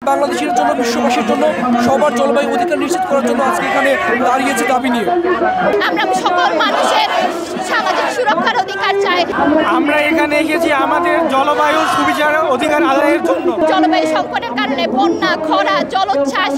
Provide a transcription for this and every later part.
বাংলাদেশের জন্য, বিশ্ববাসীর জন্য সবার জলবায়ু অধিকার নিশ্চিত করার জন্য আজকে এখানে দাঁড়িয়েছে দাবি নিয়ে। আমরা সকল মানুষের সামাজিক সুরক্ষার অধিকার চাই। আমরা এখানে এসেছি আমাদের জলবায়ু সুবিচার অধিকার আদায়ের জন্য। জলবায়ু সংকটের কারণে বন্যা, খরা, জলোচ্ছ্বাস,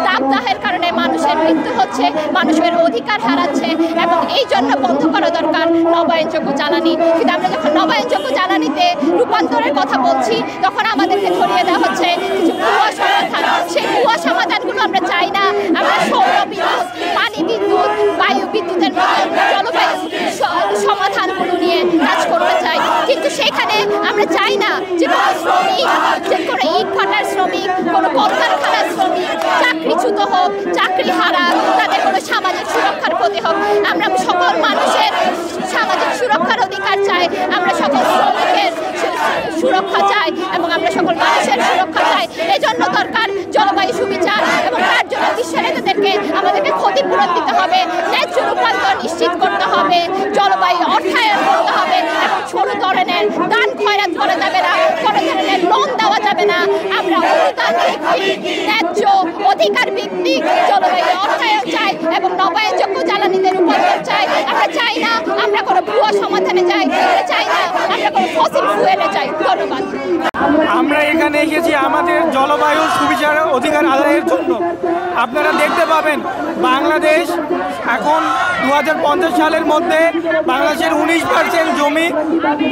দাবদাহের কারণে মানুষের মৃত্যু হচ্ছে, মানুষের অধিকার হারাচ্ছে এবং এই জন্য বন্ধ করা দরকার নবায়নযোগ্য জ্বালানি। কিন্তু আমরা যখন নবায়নযোগ্য জ্বালানিতে রূপান্তরের কথা বলছি তখন আমাদেরকে ধরিয়ে দেওয়া হচ্ছে কিছু ভুয়া সমাধান। সেই ভুয়া সমাধানগুলো আমরা চাই না। আমরা সৌর বিদ্যুৎ, পানি বিদ্যুৎ, বায়ু বিদ্যুতের মতো জলবায়ু সমাধানগুলো নিয়ে কাজ করতে চাই। কিন্তু সেখানে আমরা চাই না যে কোনো শ্রমিক, যে কোনো ইট ভাটার শ্রমিক, কোনো কলকারখানার শ্রমিক চাকরিচ্যুত হোক, চাকরি হারাক, তাদের কোনো সামাজিক সুরক্ষার ক্ষতি হোক। আমরা সকল মানুষের সামাজিক সুরক্ষার অধিকার চাই। আমরা সকল শ্রমিকের সুরক্ষা চাই এবং আমরা সকল মানুষের সুরক্ষা চাই। এজন্য দরকার জলবায়ু সুবিচার এবং তার জন্য বিশ্বের নেতাদেরকে আমাদেরকে ক্ষতিপূরণ দিতে হবে, ন্যায্য রূপান্তর নিশ্চিত করতে হবে, জলবায়ু অর্থায়ন করতে হবে এবং ছোট ধরনের দান খয়রাত করা যাবে না, কোনো ধরনের লোন দেওয়া যাবে না। আমরা অনুদান ভিত্তিক, ন্যায্য অধিকার ভিত্তিক জলবায়ু অর্থায়ন চাই এবং নবায়নযোগ্য জ্বালানিতে রূপান্তর চাই। আমরা চাই না আমরা কোনো ভুয়া সমাধানে যাই, আমরা চাই না আমরা কোনো ফসিল ফুয়েলে যাই। ধন্যবাদ। আমরা এখানে এসেছি আমাদের জলবায়ু সুবিচার অধিকার আদায়ের জন্য। আপনারা দেখতে পাবেন বাংলাদেশ এখন 2050 সালের মধ্যে বাংলাদেশের 19% জমি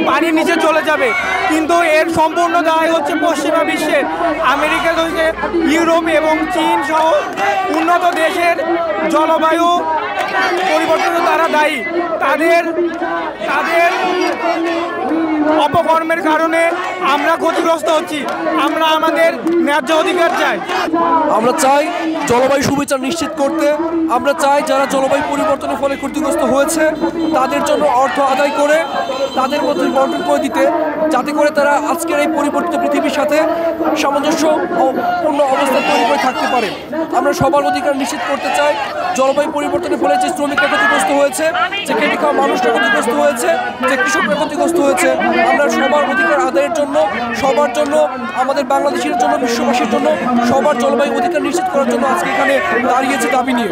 পানির নিচে চলে যাবে, কিন্তু এর সম্পূর্ণ দায় হচ্ছে পশ্চিমা বিশ্বের, আমেরিকা থেকে ইউরোপ এবং চীন সহ উন্নত দেশের জলবায়ু পরিবর্তনে তারা দায়ী। তাদের অপকর্মের কারণে আমরা ক্ষতিগ্রস্ত হচ্ছি। আমরা আমাদের ন্যায্য অধিকার চাই। আমরা চাই জলবায়ু সুবিচার নিশ্চিত করতে। আমরা চাই যারা জলবায়ু পরিবর্তনের ফলে ক্ষতিগ্রস্ত হয়েছে তাদের জন্য অর্থ আদায় করে তাদের মধ্যে বন্টন করে দিতে, যাতে করে তারা আজকের এই পরিবর্তিত পৃথিবীর সাথে সামঞ্জস্যপূর্ণ অবস্থা তৈরি করে থাকতে পারে। আমরা সবার অধিকার নিশ্চিত করতে চাই। জলবায়ু পরিবর্তনের ফলে যে শ্রমিকরা ক্ষতিগ্রস্ত হয়েছে, যে খেটে খাওয়া মানুষরা ক্ষতিগ্রস্ত হয়েছে, যে কৃষকরা ক্ষতিগ্রস্ত হয়েছে, আমরা সবার অধিকার আদায়ের জন্য, সবার জন্য, আমাদের বাংলাদেশের জন্য, বিশ্ববাসীর জন্য সবার জলবায়ু অধিকার নিশ্চিত করার জন্য আজকে এখানে দাঁড়িয়েছে দাবি নিয়ে।